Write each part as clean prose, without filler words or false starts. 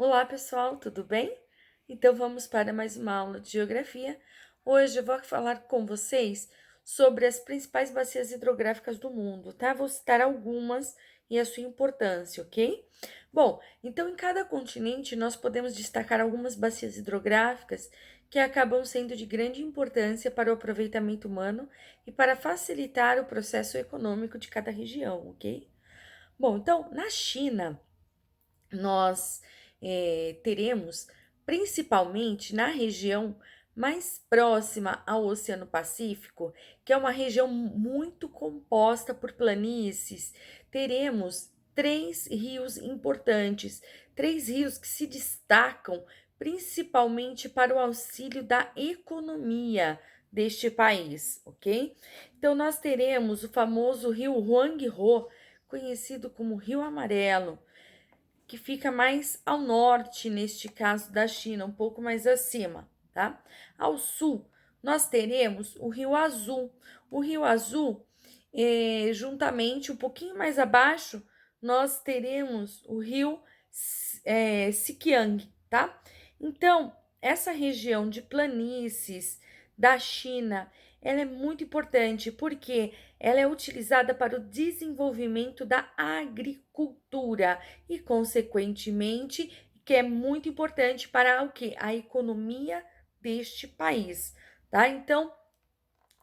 Olá, pessoal, tudo bem? Então vamos para mais uma aula de geografia. Hoje eu vou falar com vocês sobre as principais bacias hidrográficas do mundo, tá? Vou citar algumas e a sua importância, ok? Bom, então em cada continente nós podemos destacar algumas bacias hidrográficas que acabam sendo de grande importância para o aproveitamento humano e para facilitar o processo econômico de cada região, ok? Bom, então na China nós teremos, principalmente na região mais próxima ao Oceano Pacífico, que é uma região muito composta por planícies, teremos três rios importantes, três rios que se destacam principalmente para o auxílio da economia deste país, ok? Então, nós teremos o famoso rio Huanghe, conhecido como Rio Amarelo, que fica mais ao norte, neste caso da China, um pouco mais acima, tá? Ao sul, nós teremos o Rio Azul. O Rio Azul, juntamente, um pouquinho mais abaixo, nós teremos o Rio Siqiang, tá? Então, essa região de planícies da China, ela é muito importante porque ela é utilizada para o desenvolvimento da agricultura e, consequentemente, que é muito importante para o que? A economia deste país, tá? Então,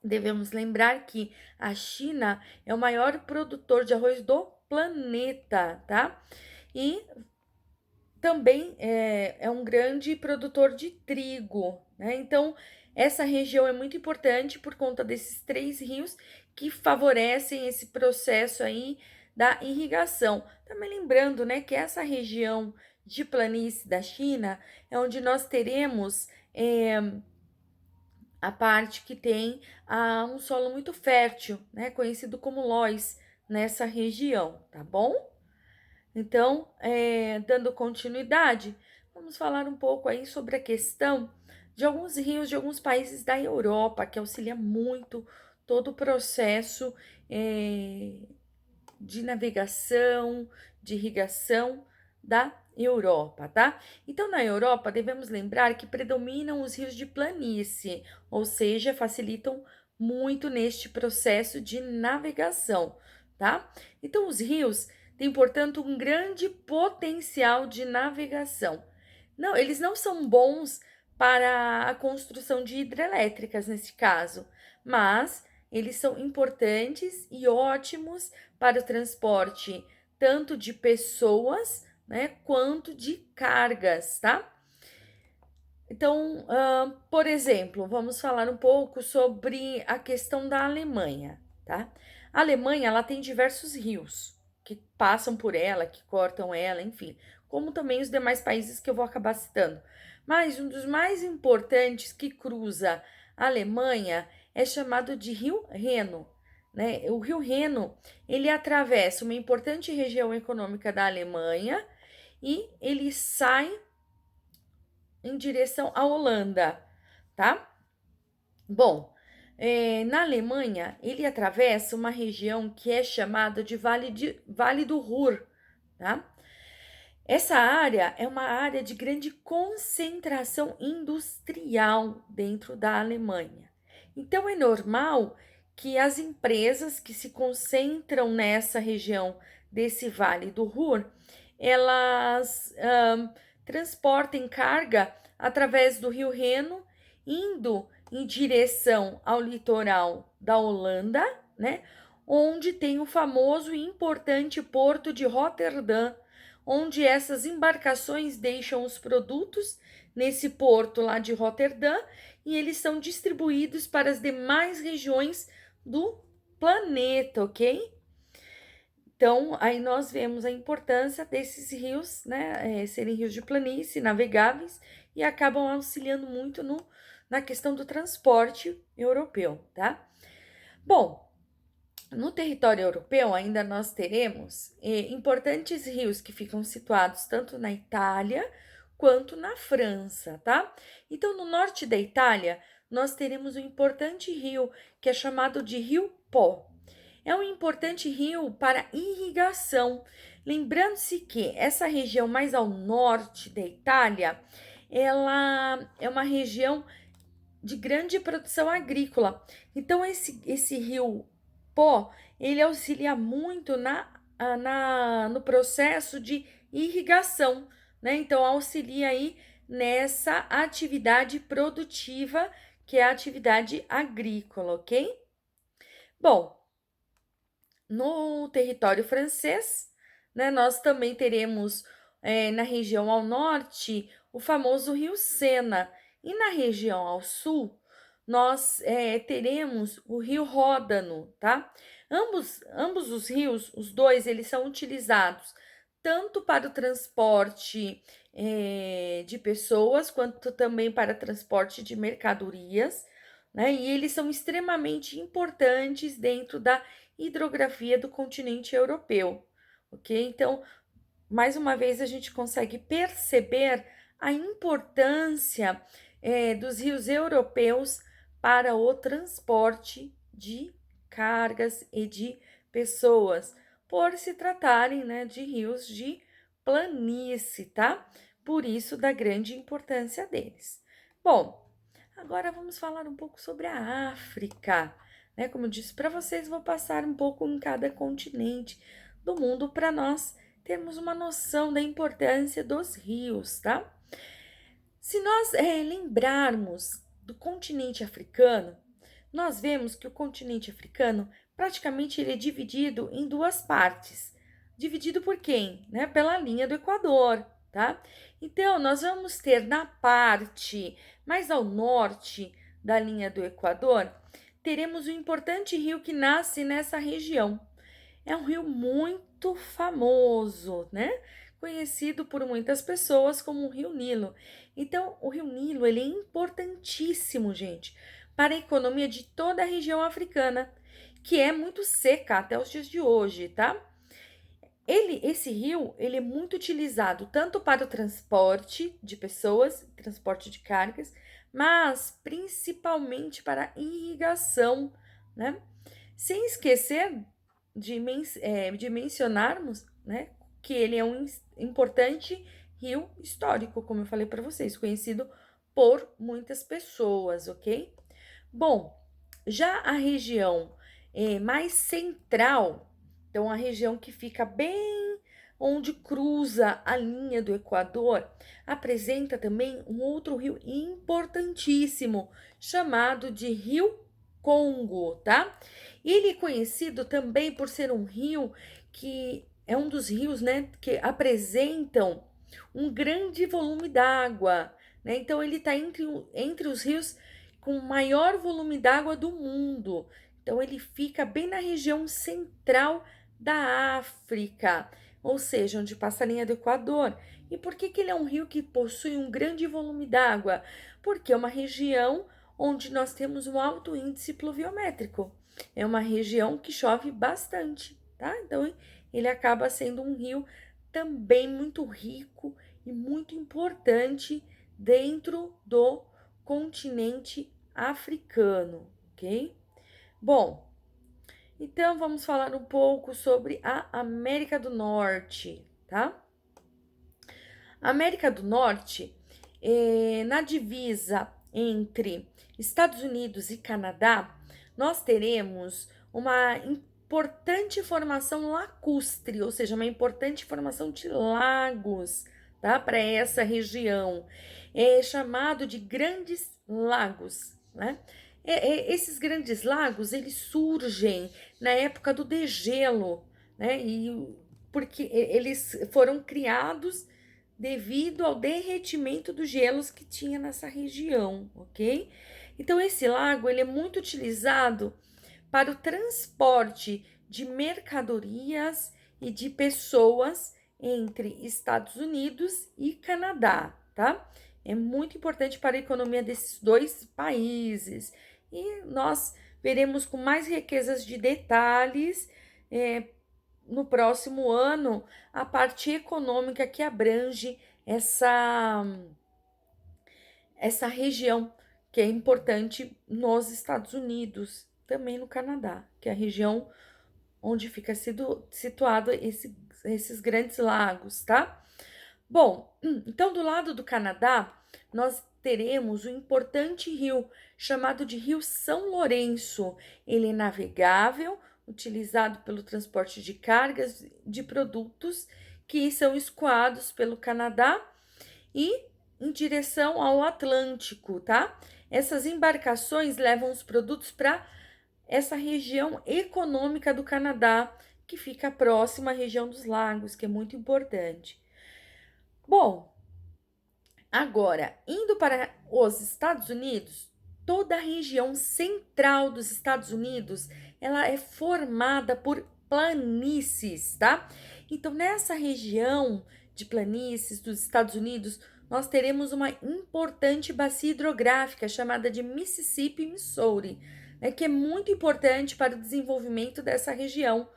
devemos lembrar que a China é o maior produtor de arroz do planeta, tá? E também é um grande produtor de trigo, né? Então, essa região é muito importante por conta desses três rios que favorecem esse processo aí da irrigação. Também lembrando, né, que essa região de planície da China é onde nós teremos a parte que tem um solo muito fértil, né, conhecido como Loess, nessa região, tá bom? Então, dando continuidade, vamos falar um pouco aí sobre a questão de alguns rios de alguns países da Europa, que auxilia muito todo o processo de navegação, de irrigação da Europa, tá? Então, na Europa, devemos lembrar que predominam os rios de planície, ou seja, facilitam muito neste processo de navegação, tá? Então, os rios têm, portanto, um grande potencial de navegação. Não, eles não são bons para a construção de hidrelétricas nesse caso, mas eles são importantes e ótimos para o transporte tanto de pessoas, né, quanto de cargas, tá? Então, por exemplo, vamos falar um pouco sobre a questão da Alemanha, tá? A Alemanha, ela tem diversos rios que passam por ela, que cortam ela, enfim, como também os demais países que eu vou acabar citando. Mas um dos mais importantes que cruza a Alemanha é chamado de Rio Reno, né? O Rio Reno, ele atravessa uma importante região econômica da Alemanha e ele sai em direção à Holanda, tá? Bom, na Alemanha, ele atravessa uma região que é chamada de Vale do Ruhr, tá? Essa área é uma área de grande concentração industrial dentro da Alemanha. Então, é normal que as empresas que se concentram nessa região desse Vale do Ruhr, elas transportem carga através do Rio Reno, indo em direção ao litoral da Holanda, né? Onde tem o famoso e importante porto de Roterdã, onde essas embarcações deixam os produtos nesse porto lá de Roterdã e eles são distribuídos para as demais regiões do planeta, ok? Então, aí nós vemos a importância desses rios, né, serem rios de planície, navegáveis, e acabam auxiliando muito na questão do transporte europeu, tá? Bom, no território europeu ainda nós teremos importantes rios que ficam situados tanto na Itália quanto na França, tá? Então, no norte da Itália, nós teremos um importante rio que é chamado de Rio Po. É um importante rio para irrigação. Lembrando-se que essa região mais ao norte da Itália, ela é uma região de grande produção agrícola. Então, esse rio Po, ele auxilia muito no processo de irrigação, né? Então, auxilia aí nessa atividade produtiva, que é a atividade agrícola, ok? Bom, no território francês, né, nós também teremos na região ao norte o famoso rio Sena, e na região ao sul nós teremos o rio Ródano, tá? Ambos os rios, os dois, eles são utilizados tanto para o transporte de pessoas, quanto também para transporte de mercadorias, né? E eles são extremamente importantes dentro da hidrografia do continente europeu, ok? Então, mais uma vez, a gente consegue perceber a importância dos rios europeus para o transporte de cargas e de pessoas, por se tratarem, né, de rios de planície, tá? Por isso da grande importância deles. Bom, agora vamos falar um pouco sobre a África, né? Como eu disse para vocês, vou passar um pouco em cada continente do mundo para nós termos uma noção da importância dos rios, tá? Se nós lembrarmos do continente africano, nós vemos que o continente africano praticamente ele é dividido em duas partes. Dividido por quem? Né? Pela linha do Equador, tá? Então, nós vamos ter na parte mais ao norte da linha do Equador, teremos um importante rio que nasce nessa região. É um rio muito famoso, né? Conhecido por muitas pessoas como o Rio Nilo. Então, o Rio Nilo, ele é importantíssimo, gente, para a economia de toda a região africana, que é muito seca até os dias de hoje, tá? Esse rio, ele é muito utilizado tanto para o transporte de pessoas, transporte de cargas, mas principalmente para a irrigação, né? Sem esquecer de mencionarmos, né, que ele é um importante rio histórico, como eu falei para vocês, conhecido por muitas pessoas, ok? Bom, já a região mais central, então a região que fica bem onde cruza a linha do Equador, apresenta também um outro rio importantíssimo, chamado de Rio Congo, tá? Ele é conhecido também por ser um rio que é um dos rios, né, que apresentam um grande volume d'água, né? Então ele está entre os rios com maior volume d'água do mundo. Então ele fica bem na região central da África, ou seja, onde passa a linha do Equador. E por que ele é um rio que possui um grande volume d'água? Porque é uma região onde nós temos um alto índice pluviométrico. É uma região que chove bastante, tá? Então ele acaba sendo um rio também muito rico e muito importante dentro do continente africano, ok? Bom, então vamos falar um pouco sobre a América do Norte, tá? A América do Norte, na divisa entre Estados Unidos e Canadá, nós teremos uma importante formação lacustre, ou seja, uma importante formação de lagos, tá? Para essa região. É chamado de Grandes Lagos, né? Esses grandes lagos, eles surgem na época do degelo, né? E porque eles foram criados devido ao derretimento dos gelos que tinha nessa região, ok? Então esse lago ele é muito utilizado para o transporte de mercadorias e de pessoas entre Estados Unidos e Canadá, tá? É muito importante para a economia desses dois países. E nós veremos com mais riquezas de detalhes no próximo ano a parte econômica que abrange essa região que é importante nos Estados Unidos, também no Canadá, que é a região onde fica situado esses grandes lagos, tá? Bom, então do lado do Canadá, nós teremos um importante rio chamado de Rio São Lourenço. Ele é navegável, utilizado pelo transporte de cargas de produtos que são escoados pelo Canadá e em direção ao Atlântico, tá? Essas embarcações levam os produtos para essa região econômica do Canadá, que fica próxima à região dos lagos, que é muito importante. Bom, agora, indo para os Estados Unidos, toda a região central dos Estados Unidos, ela é formada por planícies, tá? Então, nessa região de planícies dos Estados Unidos, nós teremos uma importante bacia hidrográfica chamada de Mississippi Missouri, né, que é muito importante para o desenvolvimento dessa região,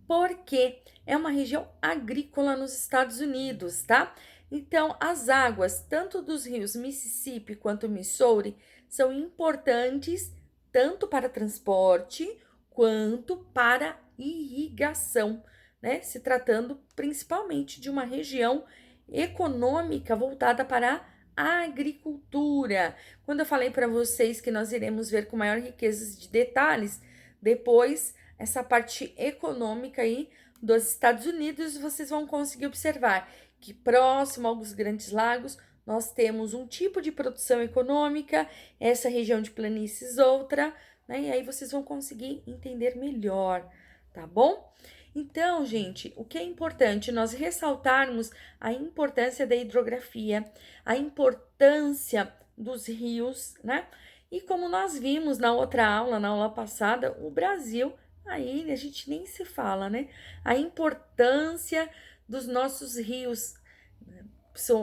porque é uma região agrícola nos Estados Unidos, tá? Então, as águas, tanto dos rios Mississippi quanto Missouri, são importantes tanto para transporte quanto para irrigação, né? Se tratando principalmente de uma região econômica voltada para a agricultura. Quando eu falei para vocês que nós iremos ver com maior riqueza de detalhes, depois essa parte econômica aí dos Estados Unidos, vocês vão conseguir observar que próximo aos grandes lagos nós temos um tipo de produção econômica, essa região de planícies outra, né? E aí vocês vão conseguir entender melhor, tá bom? Então, gente, o que é importante nós ressaltarmos a importância da hidrografia, a importância dos rios, né? E como nós vimos na outra aula, na aula passada, o Brasil, aí a gente nem se fala, né? A importância dos nossos rios.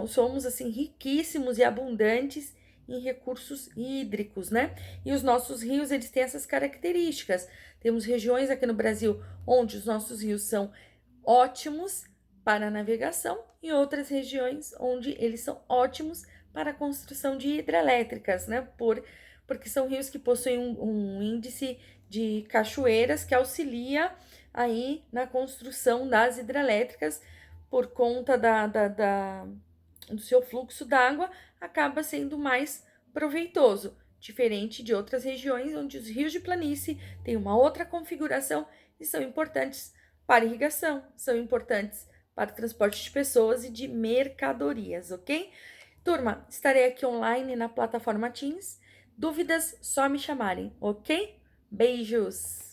Somos assim riquíssimos e abundantes em recursos hídricos, né? E os nossos rios, eles têm essas características. Temos regiões aqui no Brasil onde os nossos rios são ótimos para a navegação e outras regiões onde eles são ótimos para a construção de hidrelétricas, né? Porque são rios que possuem um índice de cachoeiras que auxilia aí na construção das hidrelétricas por conta do seu fluxo d'água, acaba sendo mais proveitoso, diferente de outras regiões onde os rios de planície têm uma outra configuração e são importantes para irrigação, são importantes para o transporte de pessoas e de mercadorias, ok? Turma, estarei aqui online na plataforma Teams. Dúvidas, só me chamarem, ok? Beijos!